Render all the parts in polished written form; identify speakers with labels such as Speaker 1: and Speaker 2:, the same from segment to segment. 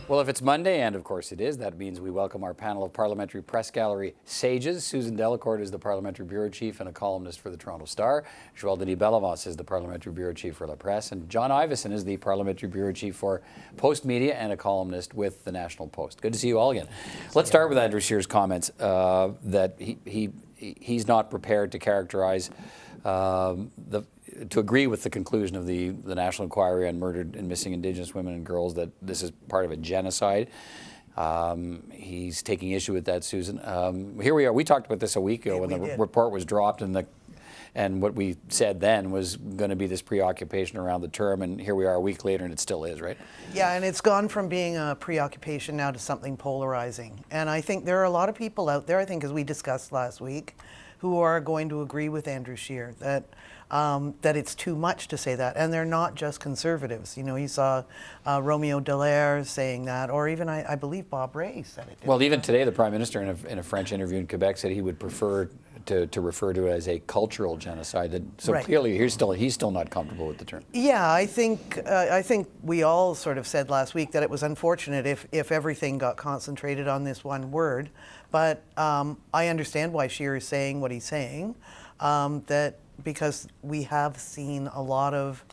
Speaker 1: Well, if it's Monday, and of course it is, that means we welcome our panel of Parliamentary Press Gallery sages. Susan Delacourt is the Parliamentary Bureau Chief and a columnist for the Toronto Star. Joël-Denis Bellavance is the Parliamentary Bureau Chief for La Presse. And John Ivison is the Parliamentary Bureau Chief for Postmedia and a columnist with the National Post. Good to see you all again. Let's start with Andrew Scheer's comments that he's not prepared to characterize to agree with the conclusion of the National Inquiry on murdered and missing Indigenous women and girls, that this is part of a genocide. He's taking issue with that, Susan. Here we are. We talked about this a week ago when the report was dropped, and what we said then was going to be this preoccupation around the term, and here we are a week later, and it still is, right?
Speaker 2: Yeah, and it's gone from being a preoccupation now to something polarizing. And I think there are a lot of people out there, I think as we discussed last week, who are going to agree with Andrew Scheer that it's too much to say that, and they're not just conservatives. You know, you saw Romeo Dallaire saying that, or even I believe Bob Rae said it.
Speaker 1: Well, even today, the Prime Minister in a French interview in Quebec said he would prefer to refer to it as a cultural genocide. So right. Clearly, he's still not comfortable with the term.
Speaker 2: Yeah, I think we all sort of said last week that it was unfortunate if everything got concentrated on this one word. But I understand why Scheer is saying what he's saying. Because we have seen a lot of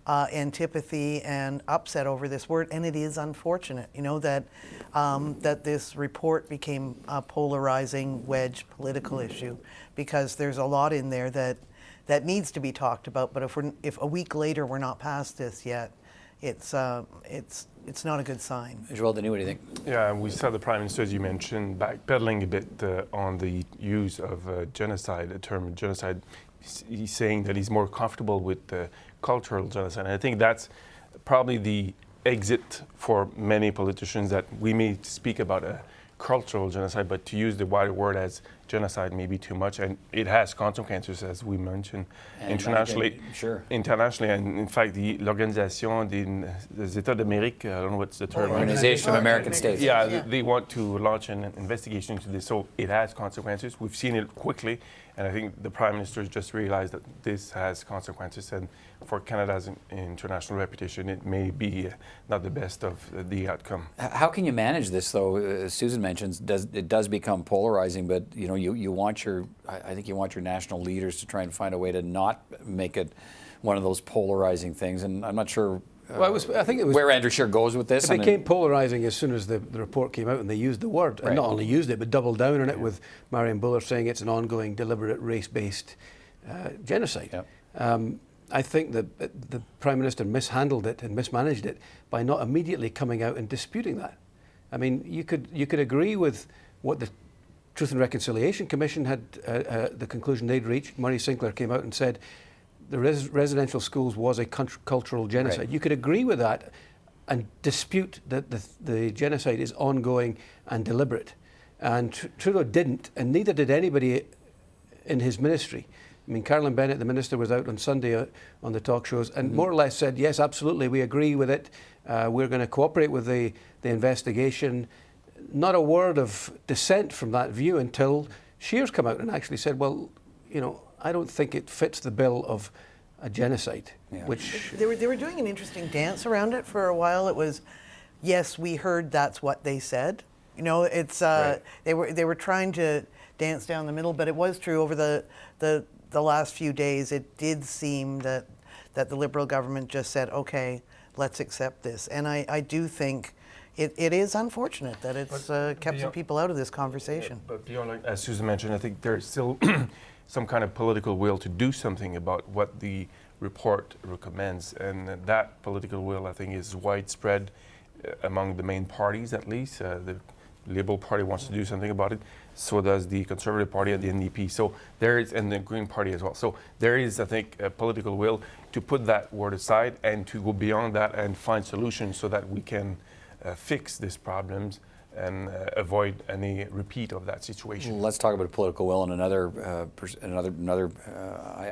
Speaker 2: antipathy and upset over this word, and it is unfortunate, you know, that this report became a polarizing wedge political issue, because there's a lot in there that needs to be talked about. But if a week later we're not past this yet, it's not a good sign.
Speaker 1: Joël-Denis, what do you think?
Speaker 3: Yeah, we saw the Prime Minister, as you mentioned, backpedaling a bit on the use of genocide, the term genocide. He's saying that he's more comfortable with the cultural genocide. And I think that's probably the exit for many politicians, that we may speak about a cultural genocide, but to use the wider word as genocide may be too much, and it has consequences, as we mentioned, and internationally.
Speaker 1: Sure.
Speaker 3: Internationally, and in fact, l'Organisation des États d'Amérique, I don't know what's the term.
Speaker 1: Organization of American States.
Speaker 3: Yeah, they want to launch an investigation into this, so it has consequences. We've seen it quickly, and I think the Prime Minister just realized that this has consequences, and for Canada's international reputation, it may be not the best of the outcome.
Speaker 1: How can you manage this, though? As Susan mentions, it does become polarizing, but you know, I think you want your national leaders to try and find a way to not make it one of those polarizing things, and I'm not sure.
Speaker 4: Well, I think it was
Speaker 1: where Andrew Scheer goes with this.
Speaker 4: It became polarizing as soon as the report came out and they used the word. Right. And not only used it, but doubled down on it, with Marion Buller saying it's an ongoing, deliberate, race-based genocide. Yep. I think that the Prime Minister mishandled it and mismanaged it by not immediately coming out and disputing that. I mean, you could agree with what the Truth and Reconciliation Commission had, the conclusion they'd reached. Murray Sinclair came out and said the residential schools was a cultural genocide. Right. You could agree with that and dispute that the genocide is ongoing and deliberate. And Trudeau didn't, and neither did anybody in his ministry. I mean, Carolyn Bennett, the minister, was out on Sunday on the talk shows and more or less said, yes, absolutely, we agree with it. We're going to cooperate with the investigation. Not a word of dissent from that view until Scheer's come out and actually said, well, you know, I don't think it fits the bill of a genocide. Yeah. Which
Speaker 2: they were doing an interesting dance around it for a while. It was, yes, we heard that's what they said. You know, it's right. They were trying to dance down the middle, but it was true over the last few days. It did seem that the Liberal government just said, okay, let's accept this. And I do think it is unfortunate that it's kept some people out of this conversation.
Speaker 3: But beyond, as Susan mentioned, I think there's still some kind of political will to do something about what the report recommends. And that political will, I think, is widespread among the main parties, at least. The Liberal Party wants to do something about it. So does the Conservative Party and the NDP. So there is, and the Green Party as well. So there is, I think, a political will to put that word aside and to go beyond that and find solutions so that we can fix these problems and avoid any repeat of that situation.
Speaker 1: Let's talk about political will and another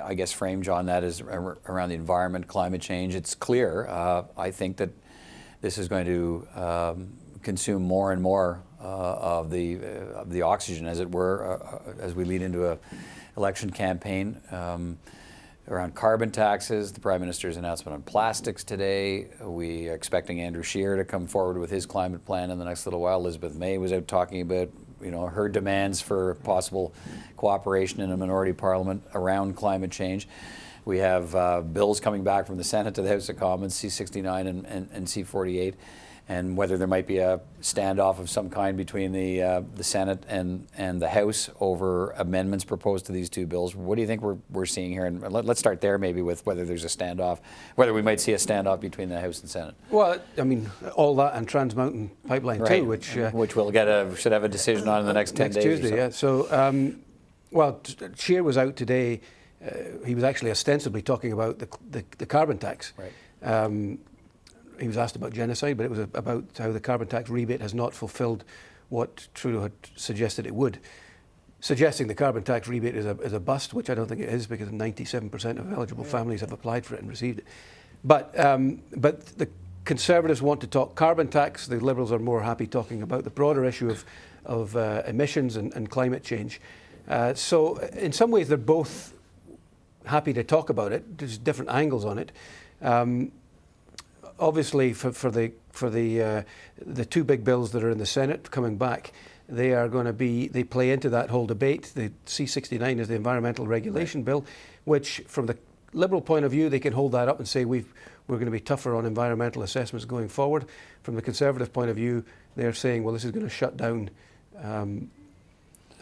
Speaker 1: I guess frame, John, that is around the environment, climate change. It's clear, I think, that this is going to consume more and more of the oxygen, as it were, as we lead into an election campaign. around carbon taxes, the Prime Minister's announcement on plastics today. We are expecting Andrew Scheer to come forward with his climate plan in the next little while. Elizabeth May was out talking about her demands for possible cooperation in a minority parliament around climate change. We have bills coming back from the Senate to the House of Commons, C-69 and C-48, and whether there might be a standoff of some kind between the Senate and the House over amendments proposed to these two bills. What do you think we're seeing here? And let's start there maybe with whether there's a standoff, whether we might see a standoff between the House and Senate.
Speaker 4: Well, I mean, all that and Trans Mountain Pipeline too, which
Speaker 1: we'll should have a decision on in the next 10 days.
Speaker 4: Next Tuesday,
Speaker 1: or so.
Speaker 4: yeah. So, Scheer was out today. He was actually ostensibly talking about the carbon tax.
Speaker 1: Right.
Speaker 4: He was asked about genocide, but it was about how the carbon tax rebate has not fulfilled what Trudeau had suggested it would. Suggesting the carbon tax rebate is a bust, which I don't think it is, because 97% of eligible families have applied for it and received it. But the Conservatives want to talk carbon tax. The Liberals are more happy talking about the broader issue of emissions and climate change. So in some ways, they're both happy to talk about it. There's different angles on it. Obviously, for the two big bills that are in the Senate coming back, they play into that whole debate. The C-69 is the environmental regulation bill, which from the Liberal point of view, they can hold that up and say we're going to be tougher on environmental assessments going forward. From the Conservative point of view, they're saying, well, this is going to shut down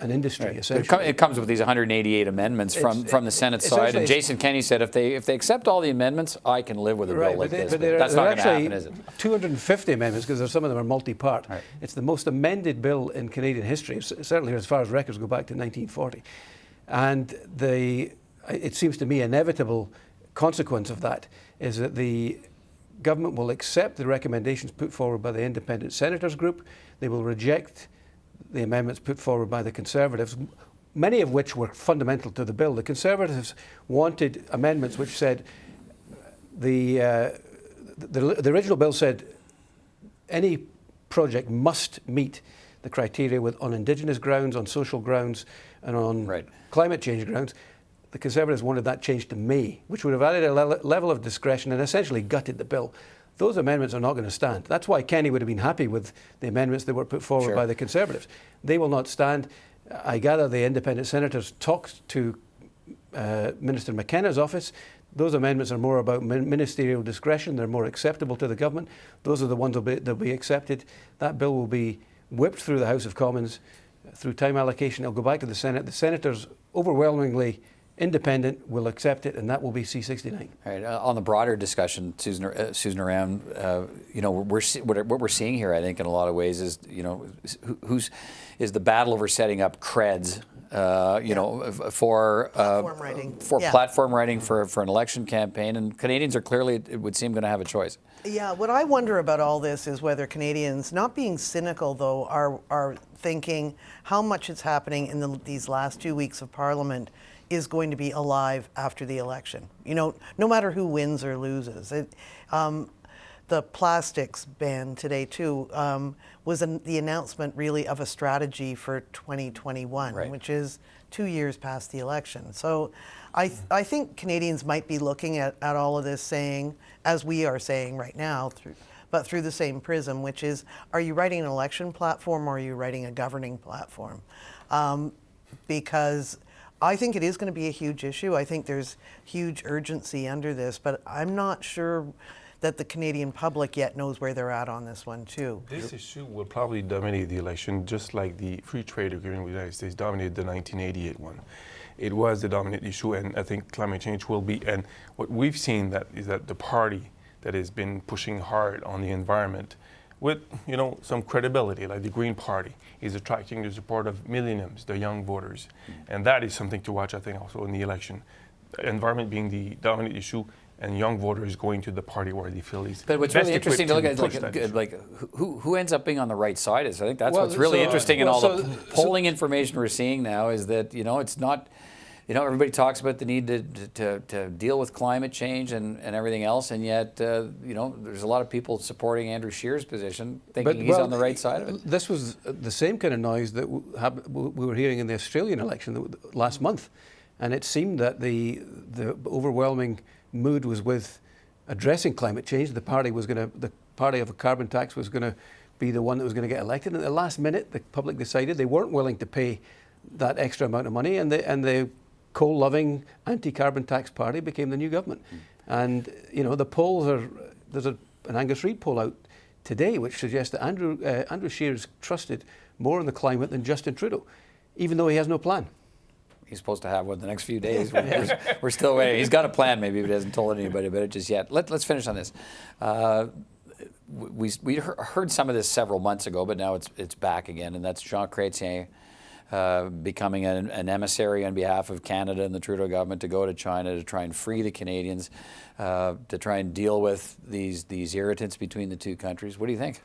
Speaker 4: an industry, essentially.
Speaker 1: It comes with these 188 amendments from the Senate side, and Jason Kenney said if they accept all the amendments, I can live with a bill like this. But that's not going to happen, is it?
Speaker 4: 250 amendments, because some of them are multi-part.
Speaker 1: Right.
Speaker 4: It's the most amended bill in Canadian history, certainly as far as records go back to 1940. And it seems to me inevitable consequence of that is that the government will accept the recommendations put forward by the Independent Senators Group. They will reject the amendments put forward by the Conservatives, many of which were fundamental to the bill. The Conservatives wanted amendments which said the original bill said any project must meet the criteria on Indigenous grounds, on social grounds, and on climate change grounds. The Conservatives wanted that changed to may, which would have added a level of discretion and essentially gutted the bill. Those amendments are not going to stand. That's why Kenney would have been happy with the amendments that were put forward by the Conservatives. They will not stand. I gather the independent senators talked to Minister McKenna's office. Those amendments are more about ministerial discretion. They're more acceptable to the government. Those are the ones that'll be accepted. That bill will be whipped through the House of Commons through time allocation. It'll go back to the Senate. The senators, overwhelmingly independent, will accept it, and that will be C-69.
Speaker 1: All right. On the broader discussion, Susan, around what we're seeing here, I think, in a lot of ways is is the battle over setting up creds, for
Speaker 2: platform writing,
Speaker 1: platform writing for an election campaign, and Canadians are clearly, it would seem, going to have a choice.
Speaker 2: Yeah. What I wonder about all this is whether Canadians, not being cynical though, are thinking how much is happening in these last 2 weeks of Parliament is going to be alive after the election. No matter who wins or loses. The plastics ban today too was the announcement really of a strategy for 2021, which is 2 years past the election. So I think Canadians might be looking at all of this saying, as we are saying right now, but through the same prism, which is, are you writing an election platform or are you writing a governing platform? Because I think it is going to be a huge issue. I think there's huge urgency under this, but I'm not sure that the Canadian public yet knows where they're at on this one too.
Speaker 3: This issue will probably dominate the election, just like the free trade agreement with the United States dominated the 1988 one. It was the dominant issue, and I think climate change will be. And what we've seen is that the party that has been pushing hard on the environment with some credibility, like the Green Party, is attracting the support of millennials, the young voters. And that is something to watch, I think, also in the election. Environment being the dominant issue, and young voters going to the party where they feel is.
Speaker 1: But what's really interesting to look at is like who ends up being on the right side is. I think that's what's really interesting in all the polling information we're seeing now is that it's not. Everybody talks about the need to deal with climate change and everything else, and yet there's a lot of people supporting Andrew Scheer's position, thinking he's on the right side of it.
Speaker 4: This was the same kind of noise that we were hearing in the Australian election last month. And it seemed that the overwhelming mood was with addressing climate change. The party of a carbon tax was going to be the one that was going to get elected. And at the last minute, the public decided they weren't willing to pay that extra amount of money, and the coal-loving anti-carbon tax party became the new government. And the polls there's an Angus Reid poll out today which suggests that Andrew Scheer is trusted more in the climate than Justin Trudeau, even though he has no plan.
Speaker 1: He's supposed to have one the next few days. We're still waiting. He's got a plan, maybe, but he hasn't told anybody about it just yet. Let's finish on this. We heard some of this several months ago, but now it's back again, and that's Jean Chrétien becoming an emissary on behalf of Canada and the Trudeau government to go to China to try and free the Canadians, to try and deal with these irritants between the two countries. What do you think?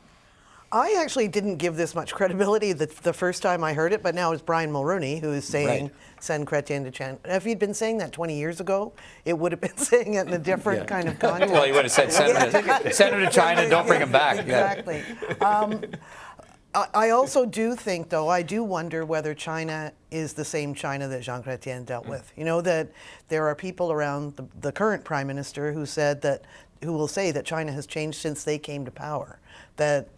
Speaker 2: I actually didn't give this much credibility the first time I heard it, but now it's Brian Mulroney who is saying send Chrétien to China. If he'd been saying that 20 years ago, it would have been saying it in a different kind of context.
Speaker 1: Well, he would have said send him to China and don't bring him back.
Speaker 2: Exactly. I also do think, though, I do wonder whether China is the same China that Jean Chrétien dealt with. That there are people around the current Prime Minister who will say that China has changed since they came to power. That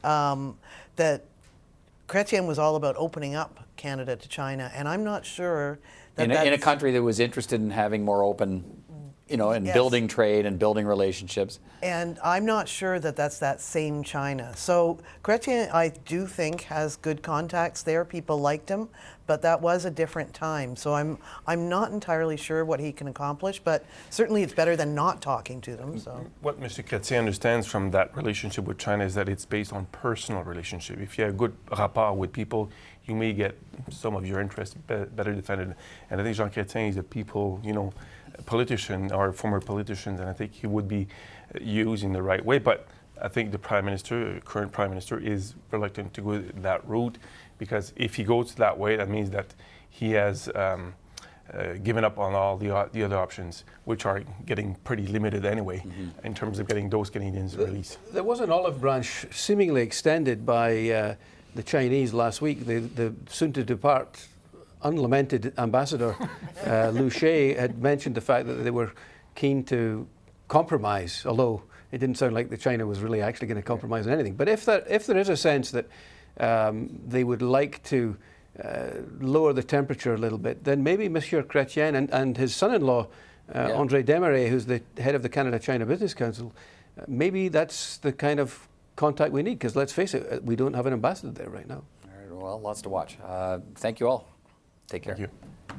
Speaker 2: Chrétien was all about opening up Canada to China, and I'm not sure that
Speaker 1: in a country that was interested in having more open, and building trade and building relationships. And
Speaker 2: I'm not sure that that's that same China. So Chrétien, I do think, has good contacts there. People liked him, but that was a different time. So I'm not entirely sure what he can accomplish, but certainly it's better than not talking to them. So
Speaker 3: what Mr. Chrétien understands from that relationship with China is that it's based on personal relationship. If you have a good rapport with people, you may get some of your interests better defended. And I think Jean Chrétien is a people, politician or former politician, and I think he would be used in the right way. But I think the current Prime Minister, is reluctant to go that route, because if he goes that way, that means that he has given up on all the other options, which are getting pretty limited anyway, in terms of getting those Canadians released.
Speaker 4: There was an olive branch seemingly extended by the Chinese last week. The soon-to-depart unlamented ambassador Liu Xie had mentioned the fact that they were keen to compromise, although it didn't sound like China was really actually going to compromise on anything. But if there is a sense that they would like to lower the temperature a little bit, then maybe Monsieur Chrétien and his son-in-law, André Desmarais, who's the head of the Canada-China Business Council, maybe that's the kind of contact we need, because let's face it, we don't have an ambassador there right now.
Speaker 1: All right, well, lots to watch. Thank you all. Take care.
Speaker 3: Thank you.